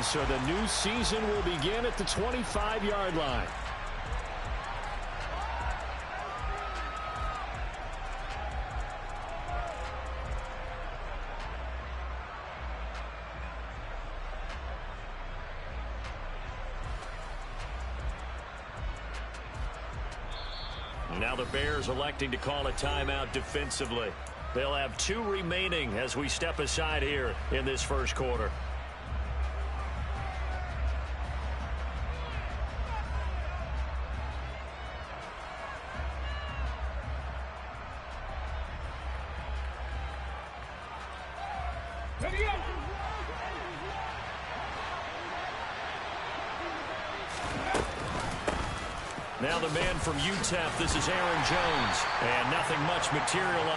so the new season will begin at the 25-yard line. Now the Bears electing to call a timeout defensively. They'll have 2 remaining as we step aside here in this first quarter. Now the man from UTEP, this is Aaron Jones, and nothing much material.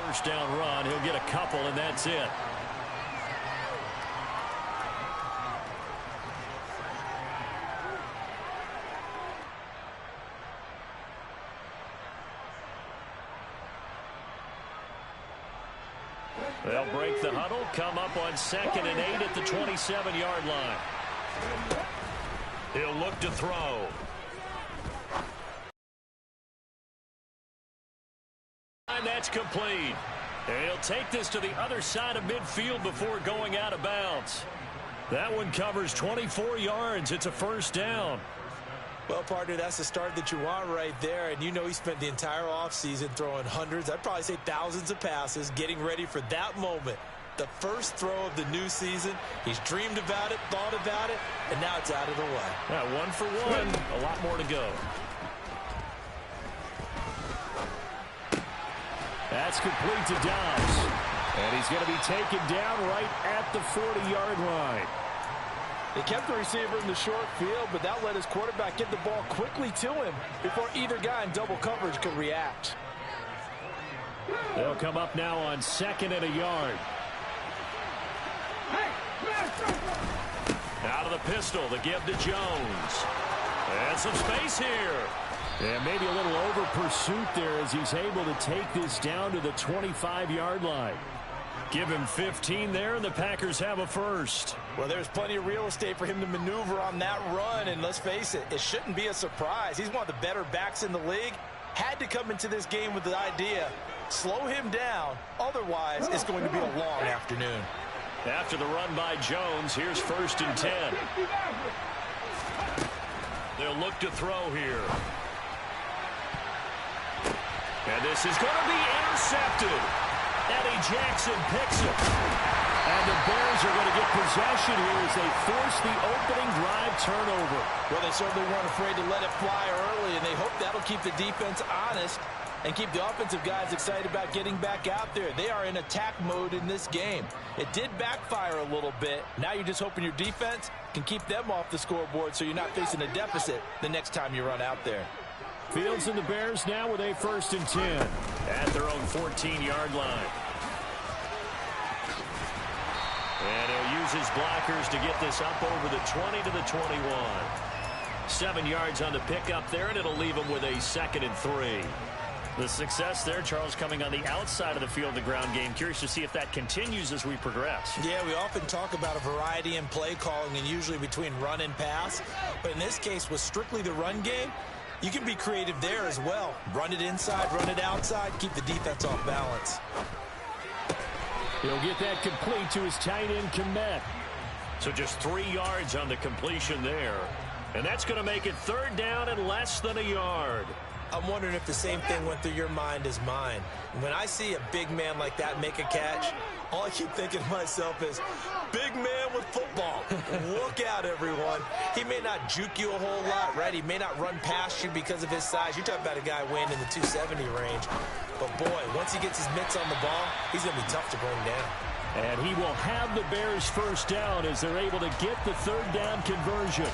First down run, he'll get a couple, and that's it. They'll break the huddle, come up on 2nd and 8 at the 27-yard line. He'll look to throw. That's complete. And he'll take this to the other side of midfield before going out of bounds. That one covers 24 yards. It's a first down. Well, partner, that's the start that you want right there. And you know he spent the entire offseason throwing hundreds, I'd probably say thousands of passes, getting ready for that moment. The first throw of the new season. He's dreamed about it, thought about it, and now it's out of the way. Yeah, 1 for 1. A lot more to go. That's complete to Dobbs. And he's going to be taken down right at the 40-yard line. They kept the receiver in the short field, but that let his quarterback get the ball quickly to him before either guy in double coverage could react. They'll come up now on 2nd and a yard. Out of the pistol, the give to Jones. And some space here. And maybe a little over pursuit there as he's able to take this down to the 25-yard line. Give him 15 there, and the Packers have a first. Well, there's plenty of real estate for him to maneuver on that run, and let's face it, it shouldn't be a surprise. He's one of the better backs in the league. Had to come into this game with the idea, slow him down, otherwise it's going to be a long afternoon. After the run by Jones, here's 1st and 10. They'll look to throw here. And this is going to be intercepted. Eddie Jackson picks it. And the Bears are going to get possession here as they force the opening drive turnover. Well, they certainly weren't afraid to let it fly early, and they hope that'll keep the defense honest and keep the offensive guys excited about getting back out there. They are in attack mode in this game. It did backfire a little bit. Now you're just hoping your defense can keep them off the scoreboard so you're not facing a deficit the next time you run out there. Fields and the Bears now with a 1st and 10 at their own 14-yard line. And he'll use his blockers to get this up over the 20 to the 21. 7 yards on the pickup there, and it'll leave him with a 2nd and 3. The success there, Charles, coming on the outside of the field, the ground game. Curious to see if that continues as we progress. Yeah, we often talk about a variety in play calling and usually between run and pass. But in this case, with strictly the run game, you can be creative there as well. Run it inside, run it outside, keep the defense off balance. He'll get that complete to his tight end, Komet. So just 3 yards on the completion there. And that's going to make it 3rd down and less than a yard. I'm wondering if the same thing went through your mind as mine. When I see a big man like that make a catch, all I keep thinking to myself is, big man with football. Look out, everyone. He may not juke you a whole lot, right? He may not run past you because of his size. You're talking about a guy weighing in the 270 range. But, boy, once he gets his mitts on the ball, he's going to be tough to bring down. And he will have the Bears 1st down as they're able to get the 3rd down conversion.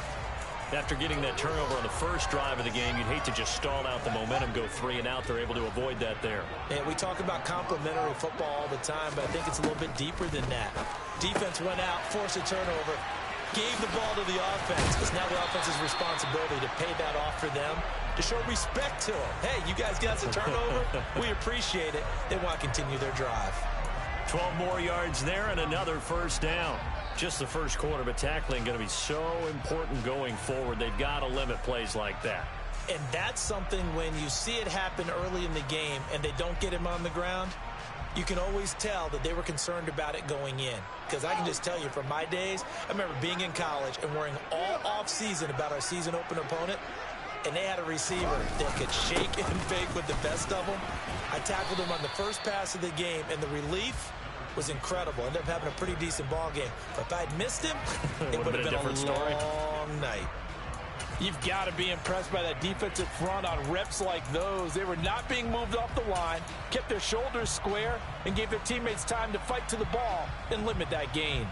After getting that turnover on the first drive of the game, you'd hate to just stall out the momentum, go 3 and out. They're able to avoid that there. And we talk about complementary football all the time, but I think it's a little bit deeper than that. Defense went out, forced a turnover, gave the ball to the offense. It's now the offense's responsibility to pay that off for them, to show respect to them. Hey, you guys got a turnover? We appreciate it. They want to continue their drive. 12 more yards there and another 1st down. Just the first quarter, but tackling going to be so important going forward. They've got to limit plays like that. And that's something when you see it happen early in the game and they don't get him on the ground, you can always tell that they were concerned about it going in. Because I can just tell you from my days, I remember being in college and worrying all off-season about our season opener opponent, and they had a receiver that could shake and bake with the best of them. I tackled him on the first pass of the game, and the relief was incredible. Ended up having a pretty decent ball game. But if I'd missed him, it would have been a different story. Long night. You've got to be impressed by that defensive front on reps like those. They were not being moved off the line, kept their shoulders square, and gave their teammates time to fight to the ball and limit that gain.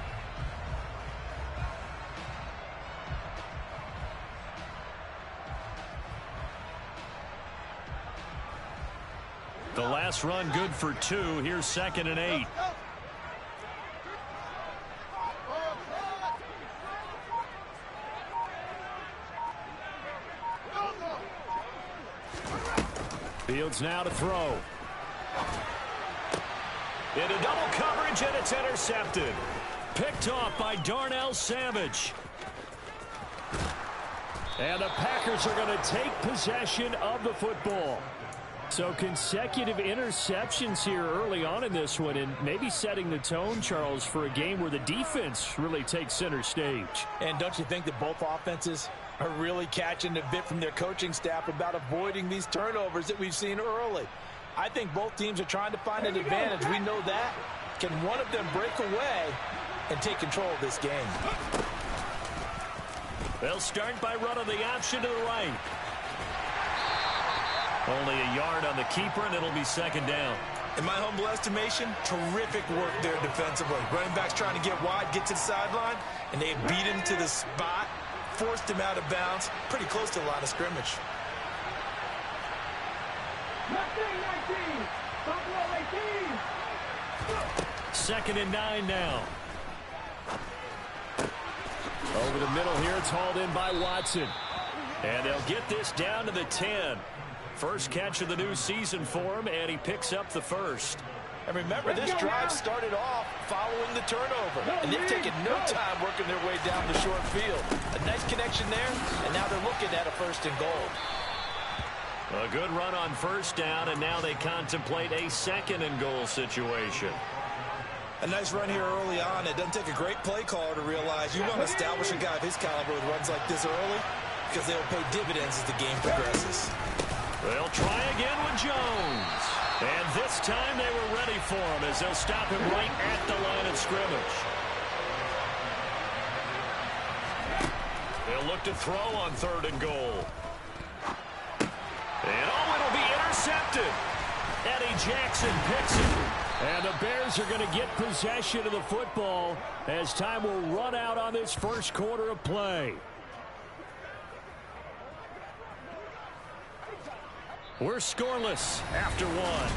The last run good for 2. Here's 2nd and 8. Fields now to throw. Into double coverage, and it's intercepted. Picked off by Darnell Savage. And the Packers are going to take possession of the football. So consecutive interceptions here early on in this one, and maybe setting the tone, Charles, for a game where the defense really takes center stage. And don't you think that both offenses are really catching a bit from their coaching staff about avoiding these turnovers that we've seen early? I think both teams are trying to find an advantage. We know that. Can one of them break away and take control of this game? They'll start by running the option to the right. Only a yard on the keeper, and it'll be 2nd down. In my humble estimation, terrific work there defensively. Running back's trying to get wide, get to the sideline, and they beat him to the spot, forced him out of bounds, pretty close to the line of scrimmage. 2nd and 9 now. Over the middle here, it's hauled in by Watson. And they'll get this down to the 10. First catch of the new season for him, and he picks up the 1st. And remember, this drive started off following the turnover, and they've taken no time working their way down the short field. A nice connection there, and now they're looking at a 1st and goal. A good run on 1st down, and now they contemplate a 2nd and goal situation. A nice run here early on. It doesn't take a great play caller to realize you want to establish a guy of his caliber with runs like this early, because they'll pay dividends as the game progresses. They'll try again with Jones. And this time they were ready for him as they'll stop him right at the line of scrimmage. They'll look to throw on 3rd and goal. And it'll be intercepted. Eddie Jackson picks it. And the Bears are going to get possession of the football as time will run out on this first quarter of play. We're scoreless after one.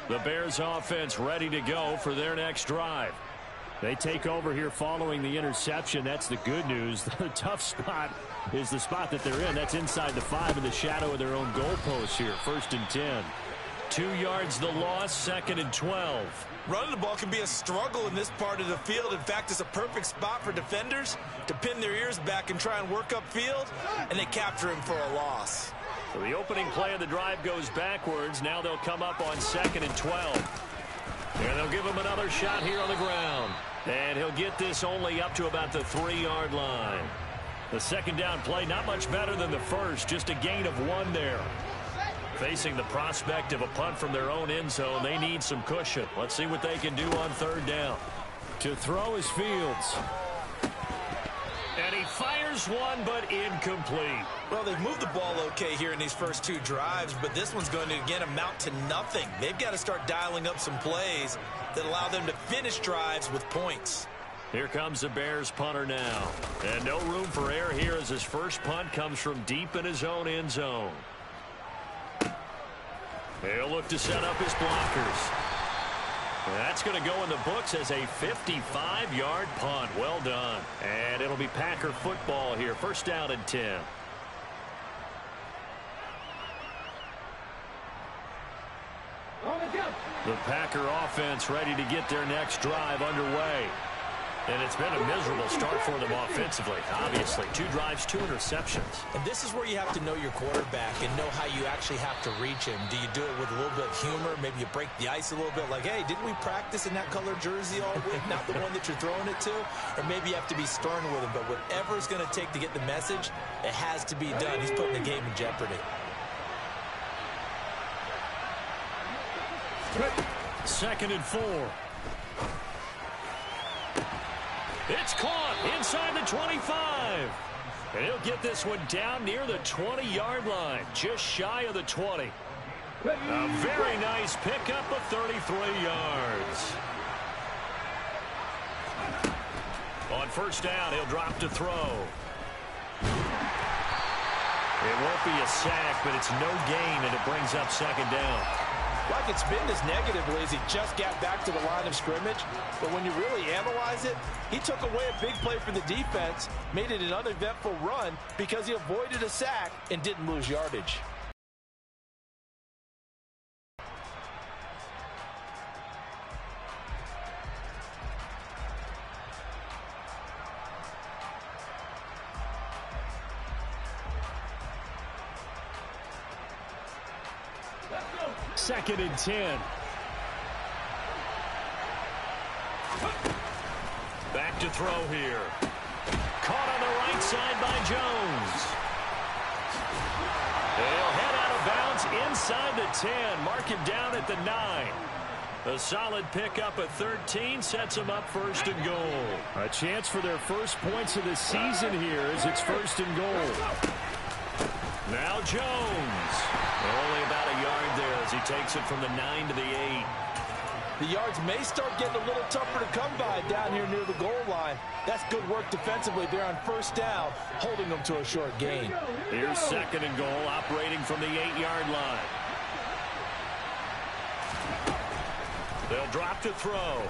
The Bears offense ready to go for their next drive. They take over here following the interception. That's the good news. The tough spot is the spot that they're in. That's inside the 5 in the shadow of their own goalpost here. 1st and 10. 2 yards the loss, 2nd and 12. Running the ball can be a struggle in this part of the field. In fact, it's a perfect spot for defenders to pin their ears back and try and work upfield, and they capture him for a loss. So the opening play of the drive goes backwards. Now they'll come up on 2nd and 12. And they'll give him another shot here on the ground. And he'll get this only up to about the 3-yard line. The second down play, not much better than the first, just a gain of 1 there. Facing the prospect of a punt from their own end zone, they need some cushion. Let's see what they can do on 3rd down. To throw is Fields. And he fires one, but incomplete. Well, they've moved the ball okay here in these first 2 drives, but this one's going to, again, amount to nothing. They've got to start dialing up some plays that allow them to finish drives with points. Here comes the Bears punter now. And no room for error here as his first punt comes from deep in his own end zone. He'll look to set up his blockers. That's going to go in the books as a 55-yard punt. Well done. And it'll be Packer football here. 1st down and 10. The Packer offense ready to get their next drive underway. And it's been a miserable start for them offensively. Obviously, 2 drives, 2 interceptions. And this is where you have to know your quarterback and know how you actually have to reach him. Do you do it with a little bit of humor? Maybe you break the ice a little bit like, hey, didn't we practice in that color jersey all week? Not the one that you're throwing it to? Or maybe you have to be stern with him. But whatever it's going to take to get the message, it has to be done. He's putting the game in jeopardy. 2nd and 4. It's caught inside the 25. And he'll get this one down near the 20-yard line, just shy of the 20. A very nice pickup of 33 yards. On 1st down, he'll drop to throw. It won't be a sack, but it's no gain, and it brings up 2nd down. Like it's been this negatively as he just got back to the line of scrimmage. But when you really analyze it, he took away a big play for the defense, made it an uneventful run because he avoided a sack and didn't lose yardage. Second and 10. Back to throw here. Caught on the right side by Jones. They'll head out of bounds inside the 10. Mark him down at the 9. A solid pickup at 13 sets them up 1st and goal. A chance for their first points of the season here as it's 1st and goal. Now Jones. Only about a yard there as he takes it from the 9 to the 8. The yards may start getting a little tougher to come by down here near the goal line. That's good work defensively there on 1st down, holding them to a short gain. Here's 2nd and goal, operating from the 8-yard line. They'll drop to throw.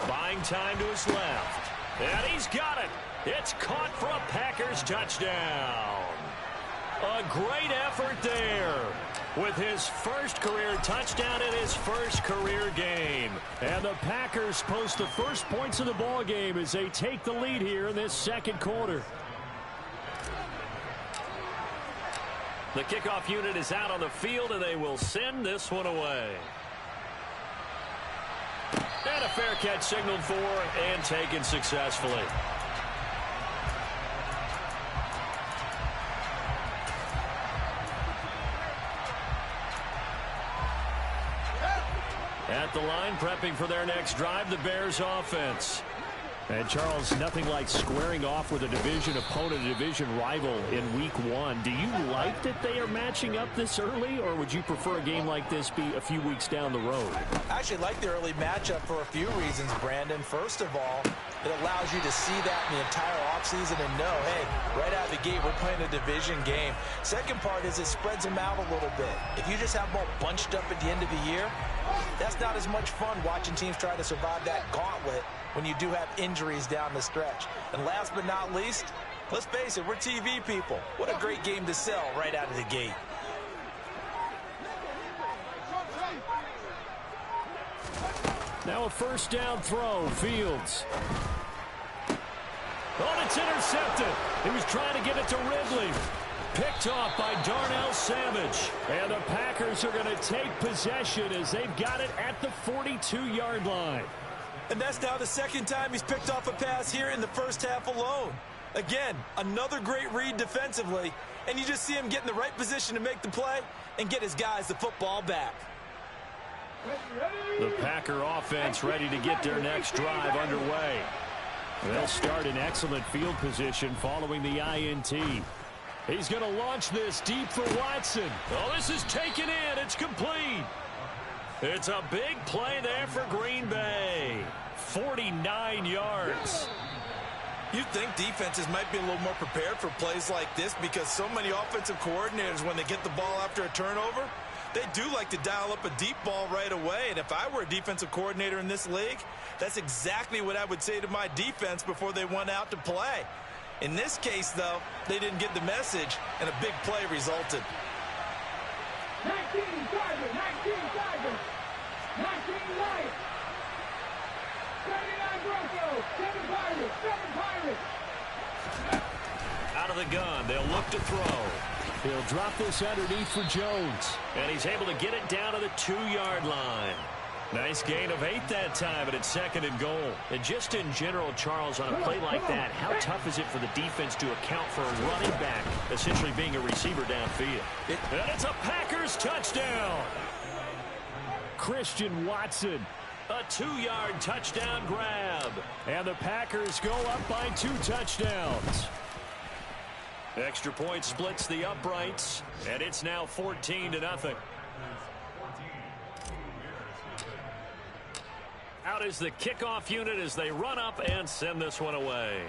Buying time to his left. And he's got it. It's caught for a Packers touchdown. A great effort there with his first career touchdown in his first career game. And the Packers post the first points of the ball game as they take the lead here in this 2nd quarter. The kickoff unit is out on the field, and they will send this one away. And a fair catch signaled for and taken successfully. At the line, prepping for their next drive, the Bears offense. And, Charles, nothing like squaring off with a division opponent, a division rival in Week 1. Do you like that they are matching up this early, or would you prefer a game like this be a few weeks down the road? I actually like the early matchup for a few reasons, Brandon. First of all, it allows you to see that in the entire offseason and know, hey, right out of the gate, we're playing a division game. Second part is it spreads them out a little bit. If you just have them all bunched up at the end of the year, that's not as much fun watching teams try to survive that gauntlet when you do have injuries down the stretch. And last but not least, let's face it, we're TV people. What a great game to sell right out of the gate. Now a first down throw, Fields. Oh, it's intercepted. He was trying to get it to Ridley. Picked off by Darnell Savage. And the Packers are going to take possession as they've got it at the 42-yard line. And that's now the second time he's picked off a pass here in the first half alone. Again, another great read defensively, and you just see him get in the right position to make the play and get his guys the football back. The Packer offense ready to get their next drive underway. They'll start in excellent field position following the INT. He's going to launch this deep for Watson. Oh, this is taken in. It's complete. It's a big play there for Green Bay. 49 yards. You'd think defenses might be a little more prepared for plays like this because so many offensive coordinators, when they get the ball after a turnover, they do like to dial up a deep ball right away. And if I were a defensive coordinator in this league, that's exactly what I would say to my defense before they went out to play. In this case, though, they didn't get the message, and a big play resulted. 19 Tigers, 19 Tigers, 19 Lions, 79 Broncos, 7 Pirates, 7 Pirates. Out of the gun, they'll look to throw. He'll drop this underneath for Jones. And he's able to get it down to the 2-yard line. Nice gain of 8 that time, and it's 2nd and goal. And just in general, Charles, on a play like that, how tough is it for the defense to account for a running back essentially being a receiver downfield? And it's a Packers touchdown. Christian Watson, a 2-yard touchdown grab. And the Packers go up by 2 touchdowns. Extra point splits the uprights, and it's now 14-0. Out is the kickoff unit as they run up and send this one away.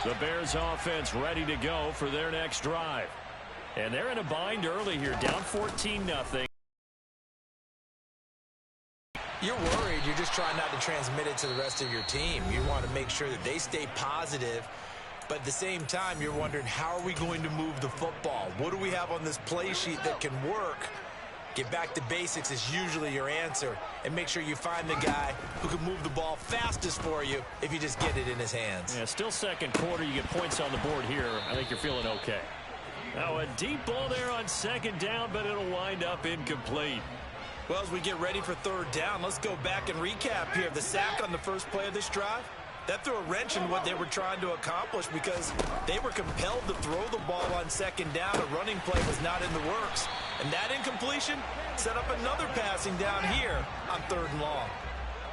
The Bears offense ready to go for their next drive. And they're in a bind early here, down 14-0. You're worried. You're just trying not to transmit it to the rest of your team. You want to make sure that they stay positive. But at the same time, you're wondering, how are we going to move the football? What do we have on this play sheet that can work? Get back to basics is usually your answer. And make sure you find the guy who can move the ball fastest for you if you just get it in his hands. Yeah, still second quarter. You get points on the board here. I think you're feeling okay. Now a deep ball there on 2nd down, but it'll wind up incomplete. Well, as we get ready for 3rd down, let's go back and recap here. The sack on the first play of this drive, that threw a wrench in what they were trying to accomplish because they were compelled to throw the ball on 2nd down. A running play was not in the works. And that incompletion set up another passing down here on 3rd and long.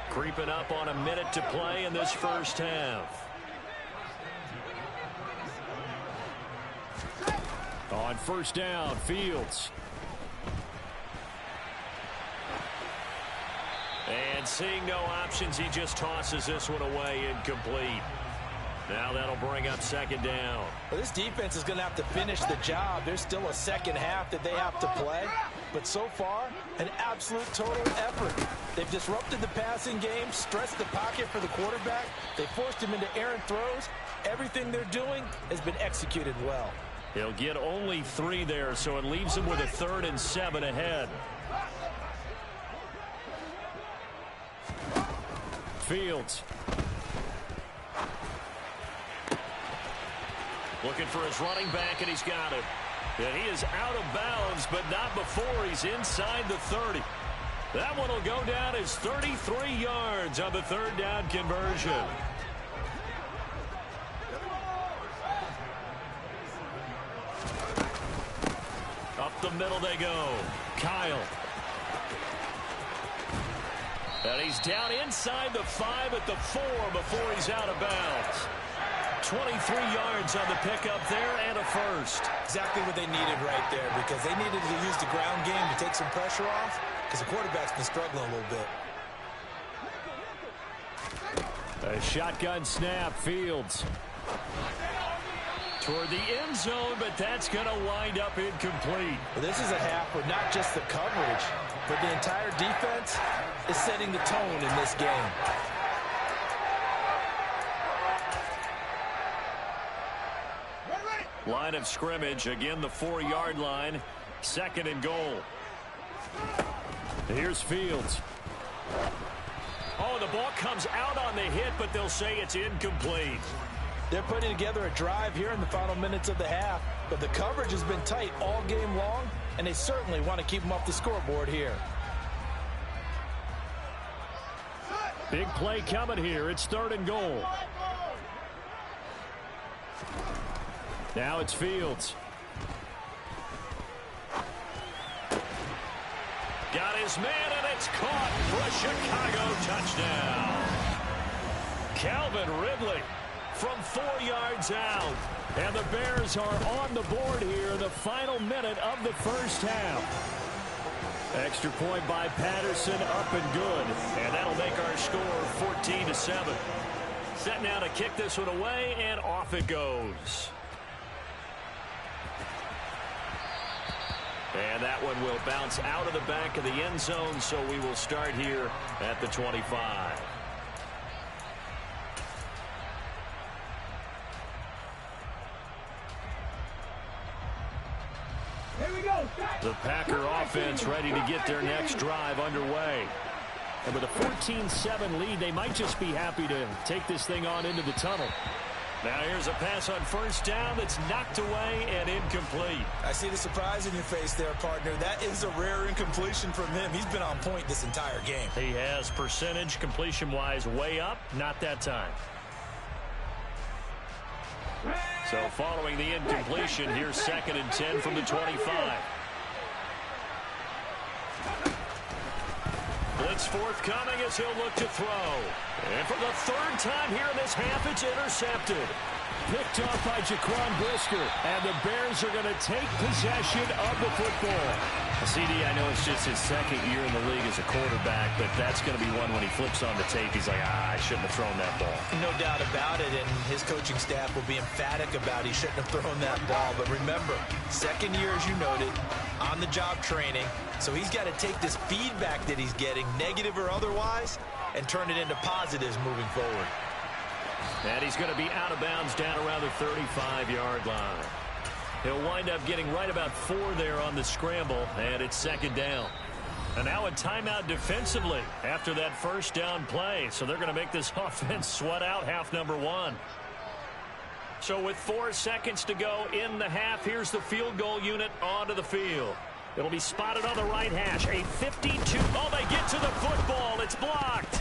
Creeping up on a minute to play in this first half. On 1st down, Fields. And seeing no options, he just tosses this one away, incomplete. Now that'll bring up 2nd down. Well, this defense is going to have to finish the job. There's still a second half that they have to play. But so far, an absolute total effort. They've disrupted the passing game, stressed the pocket for the quarterback. They forced him into errant throws. Everything they're doing has been executed well. He'll get only 3 there, so it leaves him with a 3rd and 7 ahead. Fields. Looking for his running back, and he's got it. And he is out of bounds, but not before he's inside the 30. That one will go down as 33 yards on the third down conversion. Up the middle they go. Kyle. And he's down inside the 5 at the 4 before he's out of bounds. 23 yards on the pickup there and a first. Exactly what they needed right there, because they needed to use the ground game to take some pressure off, because the quarterback's been struggling a little bit. A shotgun snap. Fields toward the end zone, but that's going to wind up incomplete. Well, this is a half where not just the coverage, but the entire defense is setting the tone in this game. Line of scrimmage, again the 4-yard line. 2nd and goal. Here's Fields. Oh, the ball comes out on the hit, but they'll say it's incomplete. They're putting together a drive here in the final minutes of the half, but the coverage has been tight all game long, and they certainly want to keep them off the scoreboard here. Big play coming here. It's 3rd and goal. Now it's Fields. Got his man, and it's caught for a Chicago touchdown. Calvin Ridley from 4 yards out. And the Bears are on the board here in the final minute of the first half. Extra point by Patterson, up and good. And that'll make our score 14-7. Set now to kick this one away, and off it goes. And that one will bounce out of the back of the end zone, so we will start here at the 25. Here we go. The Packer offense ready to get their next drive underway. And with a 14-7 lead, they might just be happy to take this thing on into the tunnel. Now here's a pass on first down that's knocked away and incomplete. I see the surprise in your face there, partner. That is a rare incompletion from him. He's been on point this entire game. He has percentage completion-wise way up, not that time. So following the incompletion, here's 2nd and 10 from the 25. Blitz forthcoming as he'll look to throw. And for the 3rd time here in this half, it's intercepted. Picked off by Jaquan Brisker. And the Bears are going to take possession of the football. CD, I know it's just his 2nd year in the league as a quarterback, but that's going to be one when he flips on the tape, he's like, I shouldn't have thrown that ball. No doubt about it, and his coaching staff will be emphatic about he shouldn't have thrown that ball. But remember, 2nd year, as you noted, on-the-job training, so he's got to take this feedback that he's getting, negative or otherwise, and turn it into positives moving forward. And he's going to be out of bounds down around the 35-yard line. He'll wind up getting right about 4 there on the scramble, and it's 2nd down. And now a timeout defensively after that first down play. So they're going to make this offense sweat out half number 1. So with 4 seconds to go in the half, here's the field goal unit onto the field. It'll be spotted on the right hash. A 52. Oh, they get to the football. It's blocked.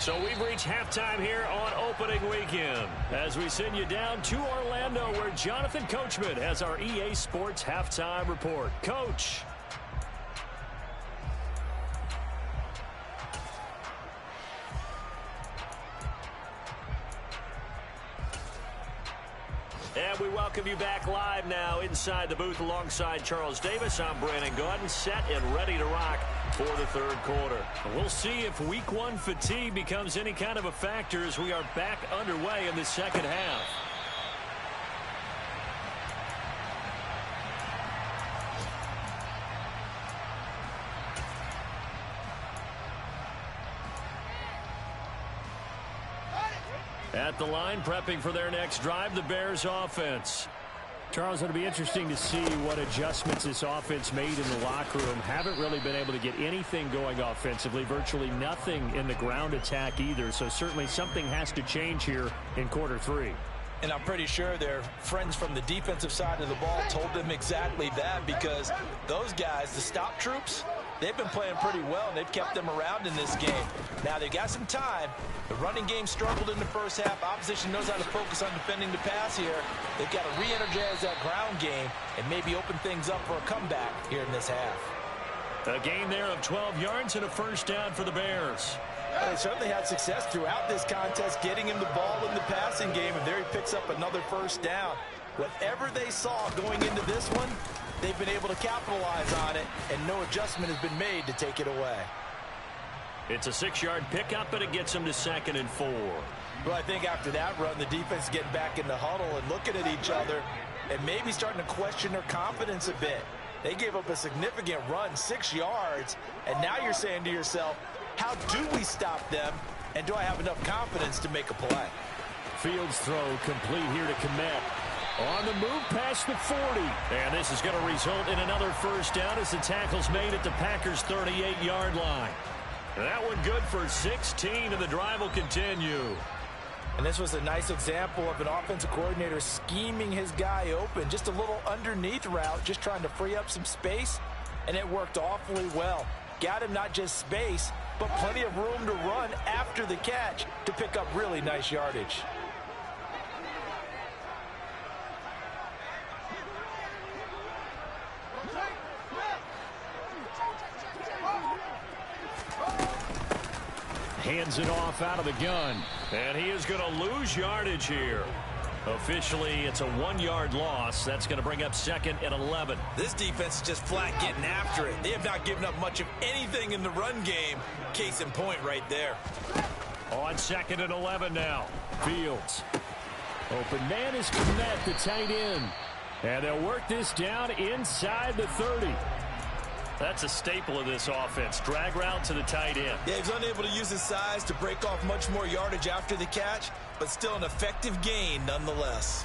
So we've reached halftime here on opening weekend as we send you down to Orlando, where Jonathan Coachman has our EA Sports halftime report. Coach. And we welcome you back live now inside the booth alongside Charles Davis. I'm Brandon Gaudin, set and ready to rock for the 3rd quarter. We'll see if week 1 fatigue becomes any kind of a factor as we are back underway in the 2nd half. At the line, prepping for their next drive, the Bears offense. Charles, it'll be interesting to see what adjustments this offense made in the locker room. Haven't really been able to get anything going offensively, virtually nothing in the ground attack either. So certainly something has to change here in quarter three. And I'm pretty sure their friends from the defensive side of the ball told them exactly that, because those guys, the stop troops, they've been playing pretty well, and they've kept them around in this game. Now, they've got some time. The running game struggled in the first half. Opposition knows how to focus on defending the pass here. They've got to re-energize that ground game and maybe open things up for a comeback here in this half. A gain there of 12 yards and a first down for the Bears. Well, they certainly had success throughout this contest, getting him the ball in the passing game, and there he picks up another first down. Whatever they saw going into this one, they've been able to capitalize on it, and no adjustment has been made to take it away. It's a 6-yard pickup, and it gets them to 2nd and 4. Well, I think after that run, the defense is getting back in the huddle and looking at each other and maybe starting to question their confidence a bit. They gave up a significant run, 6 yards, and now you're saying to yourself, how do we stop them, and do I have enough confidence to make a play? Fields throw complete here to Kmet. On the move past the 40. And this is going to result in another first down as the tackle's made at the Packers' 38-yard line. That one good for 16, and the drive will continue. And this was a nice example of an offensive coordinator scheming his guy open. Just a little underneath route, just trying to free up some space, and it worked awfully well. Got him not just space, but plenty of room to run after the catch to pick up really nice yardage. Hands it off out of the gun. And he is going to lose yardage here. Officially, it's a 1-yard loss. That's going to bring up 2nd and 11. This defense is just flat getting after it. They have not given up much of anything in the run game. Case in point right there. On 2nd and 11 now. Fields. Open man is Kmet, the tight end. And they'll work this down inside the 30. That's a staple of this offense. Drag route to the tight end. Yeah, he's unable to use his size to break off much more yardage after the catch, but still an effective gain nonetheless.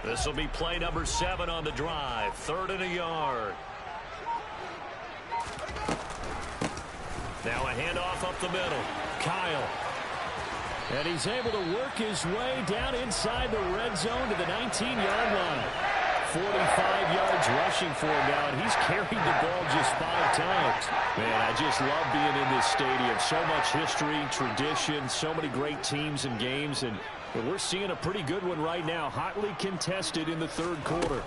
This will be play number 7 on the drive. 3rd and a yard. Now a handoff up the middle. Kyle. And he's able to work his way down inside the red zone to the 19-yard line. 45 yards rushing for him now, and he's carried the ball just 5 times. Man, I just love being in this stadium. So much history, tradition, so many great teams and games, and we're seeing a pretty good one right now, hotly contested in the 3rd quarter.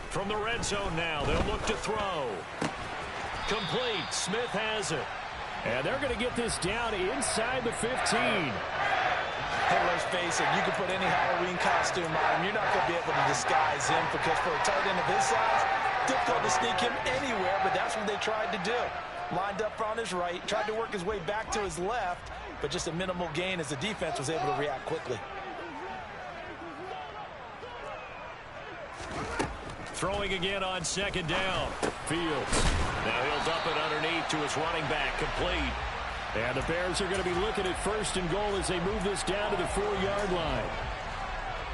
From the red zone now, they'll look to throw. Complete. Smith has it. And they're going to get this down inside the 15. Hey, let's face it, you can put any Halloween costume on him. You're not going to be able to disguise him, because for a tight end of his size, difficult to sneak him anywhere, but that's what they tried to do. Lined up on his right, tried to work his way back to his left, but just a minimal gain as the defense was able to react quickly. Throwing again on 2nd down. Fields. Now he'll dump it underneath to his running back. Complete. And the Bears are going to be looking at 1st and goal as they move this down to the 4-yard line.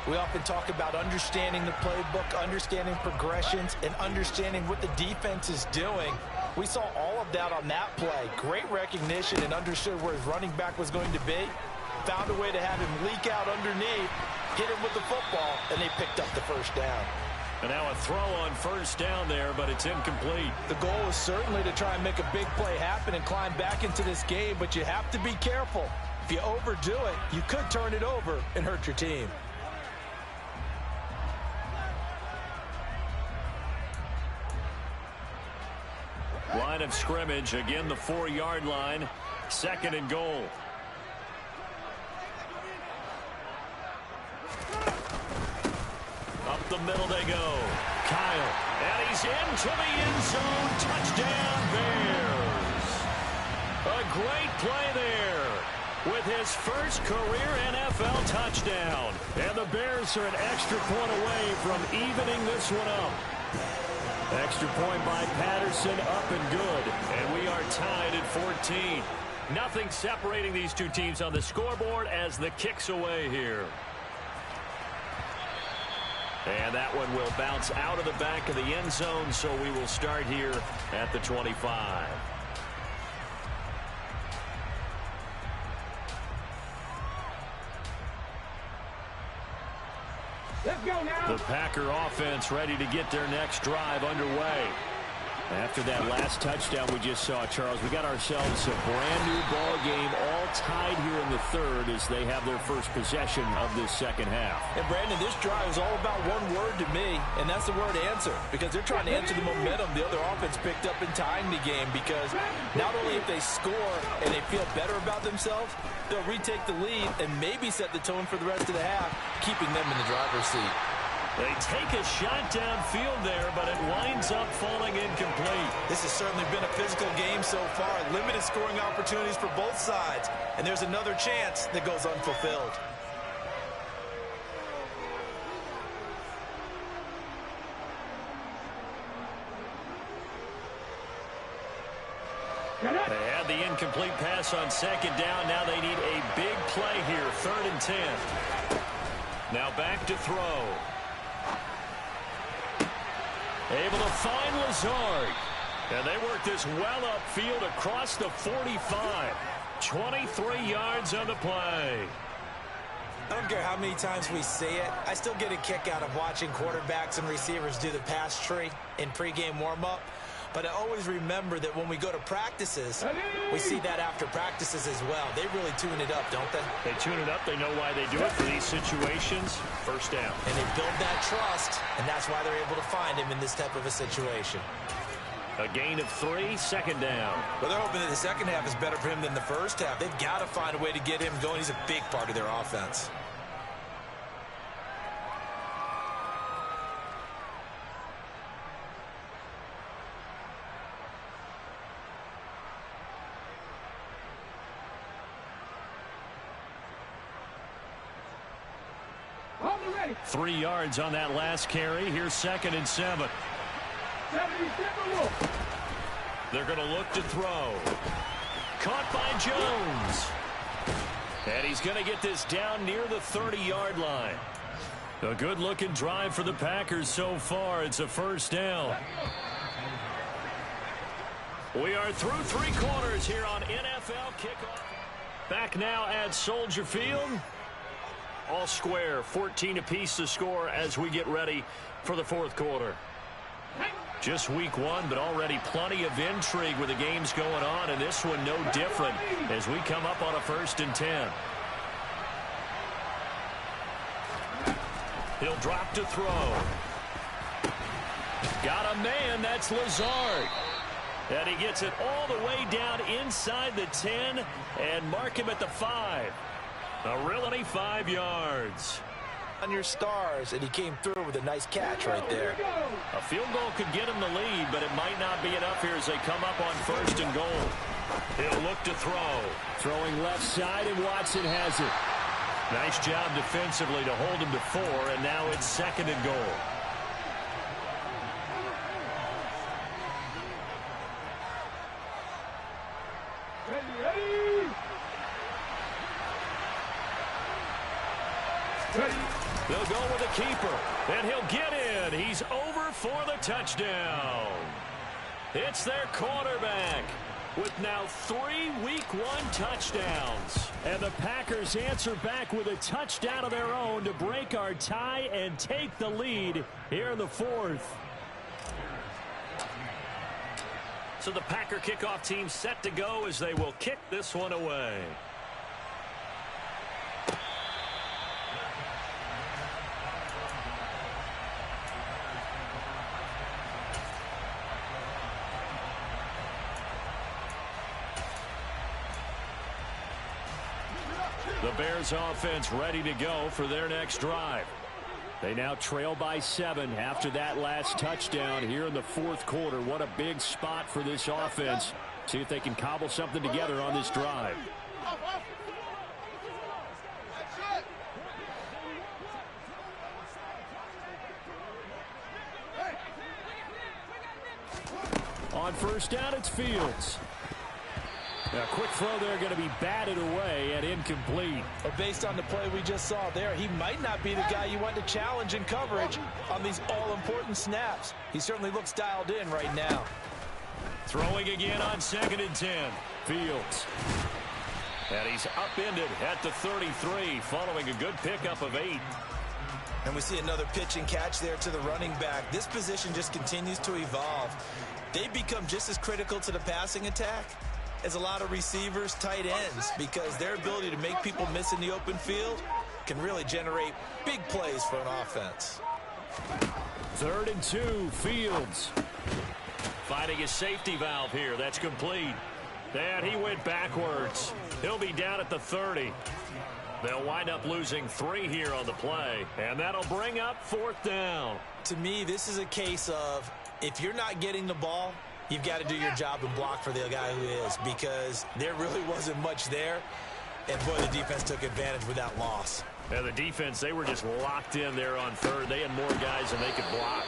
We often talk about understanding the playbook, understanding progressions, and understanding what the defense is doing. We saw all of that on that play. Great recognition and understood where his running back was going to be. Found a way to have him leak out underneath, hit him with the football, and they picked up the first down. And now a throw on 1st down there, but it's incomplete. The goal is certainly to try and make a big play happen and climb back into this game, but you have to be careful. If you overdo it, you could turn it over and hurt your team. Line of scrimmage, again the 4-yard line. 2nd and goal. Up the middle they go. Kyle. And he's into the end zone. Touchdown, Bears. A great play there. with his first career NFL touchdown. And the Bears are an extra point away from evening this one up. Extra point by Patterson, up and good. And we are tied at 14. Nothing separating these two teams on the scoreboard as the kick's away here. And that one will bounce out of the back of the end zone, so we will start here at the 25. Let's go now. The Packer offense ready to get their next drive underway. After that last touchdown we just saw, Charles, we got ourselves a brand new ball game, all tied here in the third as they have their first possession of this second half. And Brandon, this drive is all about one word to me, and that's the word answer, because they're trying to answer the momentum the other offense picked up in tying the game, because not only if they score and they feel better about themselves, they'll retake the lead and maybe set the tone for the rest of the half, keeping them in the driver's seat. They take a shot downfield there, but it winds up falling incomplete. This has certainly been a physical game so far. Limited scoring opportunities for both sides. And there's another chance that goes unfulfilled. They had the incomplete pass on second down. Now they need a big play here, 3rd and 10. Now back to throw. Able to find Lazard. And they work this well upfield across the 45. 23 yards on the play. I don't care how many times we see it. I still get a kick out of watching quarterbacks and receivers do the pass tree in pregame warm-up. But I always remember that when we go to practices, we see that after practices as well. They really tune it up, don't they? They tune it up. They know why they do it for these situations. First down. And they build that trust, and that's why they're able to find him in this type of a situation. A gain of 3, second down. Well, they're hoping that the second half is better for him than the first half. They've got to find a way to get him going. He's a big part of their offense. Hold it ready. 3 yards on that last carry. Here's 2nd and 7. 77 They're going to look to throw. Caught by Jones. And he's going to get this down near the 30-yard line. A good-looking drive for the Packers so far. It's a first down. We are through 3 quarters here on NFL Kickoff. Back now at Soldier Field. All square, 14 apiece to score as we get ready for the 4th quarter. Just week 1, but already plenty of intrigue with the games going on, and this one no different as we come up on a 1st and 10. He'll drop to throw. Got a man, that's Lazard. And he gets it all the way down inside the 10 and mark him at the 5. A real 25 yards. On your stars, and he came through with a nice catch right there. A field goal could get him the lead, but it might not be enough here as they come up on 1st and goal. He'll look to throw. Throwing left side, and Watson has it. Nice job defensively to hold him to 4, and now it's 2nd and goal. They'll go with a keeper, and he'll get in. He's over for the touchdown. It's their quarterback with now 3 Week 1 touchdowns. And the Packers answer back with a touchdown of their own to break our tie and take the lead here in the 4th. So the Packer kickoff team set to go as they will kick this one away. The Bears offense ready to go for their next drive. They now trail by 7 after that last touchdown here in the 4th quarter. What a big spot for this offense. See if they can cobble something together on this drive. On first down, it's Fields. A quick throw there going to be batted away and incomplete. But based on the play we just saw there, he might not be the guy you want to challenge in coverage on these all-important snaps. He certainly looks dialed in right now. Throwing again on 2nd and 10. Fields. And he's upended at the 33 following a good pickup of 8. And we see another pitch and catch there to the running back. This position just continues to evolve. They become just as critical to the passing attack as a lot of receivers, tight ends, because their ability to make people miss in the open field can really generate big plays for an offense. 3rd and 2, Fields. Finding his safety valve here. That's complete. And he went backwards. He'll be down at the 30. They'll wind up losing 3 here on the play, and that'll bring up 4th down. To me, this is a case of if you're not getting the ball, you've got to do your job and block for the guy who is, because there really wasn't much there. And, boy, the defense took advantage with that loss. And the defense, they were just locked in there on 3rd. They had more guys than they could block.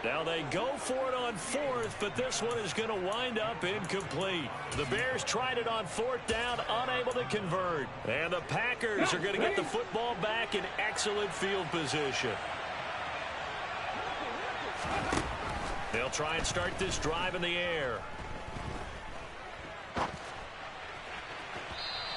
Now they go for it on 4th, but this one is going to wind up incomplete. The Bears tried it on 4th down, unable to convert. And the Packers are going to get the football back in excellent field position. They'll try and start this drive in the air.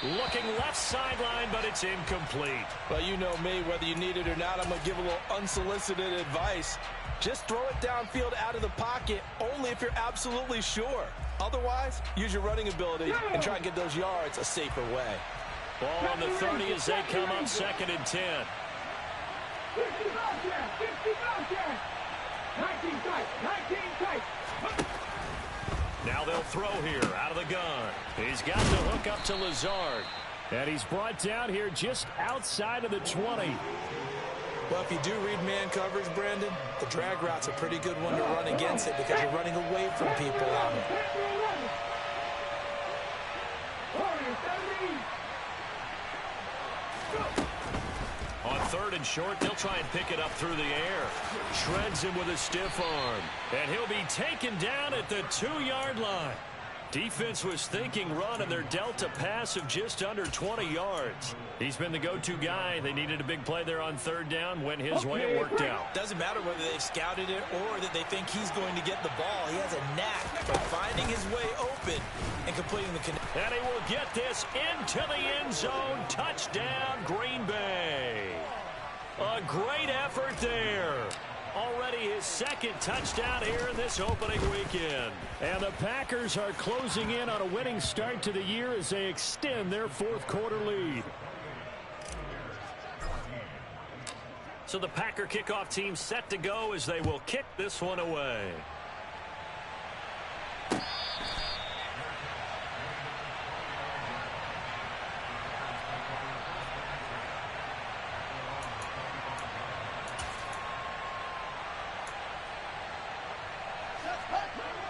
Looking left sideline, but it's incomplete. Well, you know me, whether you need it or not, I'm going to give a little unsolicited advice. Just throw it downfield out of the pocket, only if you're absolutely sure. Otherwise, use your running ability and try and get those yards a safer way. Ball on the 30 as they come on 2nd and 10. 19 tight, 19 tight. Now they'll throw here out of the gun. He's got the hook up to Lazard. And he's brought down here just outside of the 20. Well, if you do read man coverage, Brandon, the drag route's a pretty good one to run against it because you're running away from people on it. On 3rd and short, they'll try and pick it up through the air. Shreds him with a stiff arm. And he'll be taken down at the 2-yard line. Defense was thinking run, and they're dealt a pass of just under 20 yards. He's been the go-to guy. They needed a big play there on 3rd down. Went his way. It worked out. Doesn't matter whether they've scouted it or that they think he's going to get the ball. He has a knack for finding his way open and completing the connect. And he will get this into the end zone. Touchdown, Green Bay. A great effort there. Already his 2nd touchdown here in this opening weekend. And the Packers are closing in on a winning start to the year as they extend their 4th quarter lead. So the Packer kickoff team set to go as they will kick this one away.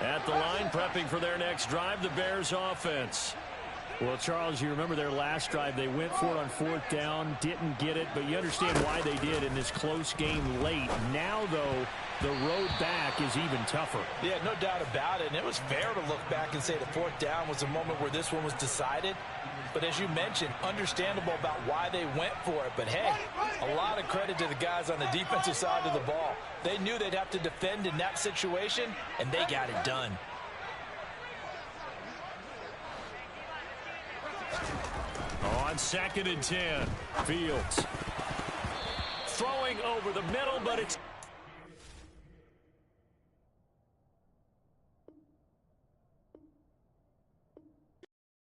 At the line, prepping for their next drive, the Bears offense. Well, Charles, you remember their last drive. They went for it on 4th down, didn't get it, but you understand why they did in this close game late. Now, though, the road back is even tougher. Yeah, no doubt about it. And it was fair to look back and say the 4th down was the moment where this one was decided. But as you mentioned, understandable about why they went for it. But, hey, a lot of credit to the guys on the defensive side of the ball. They knew they'd have to defend in that situation, and they got it done. On 2nd and 10, Fields. Throwing over the middle, but it's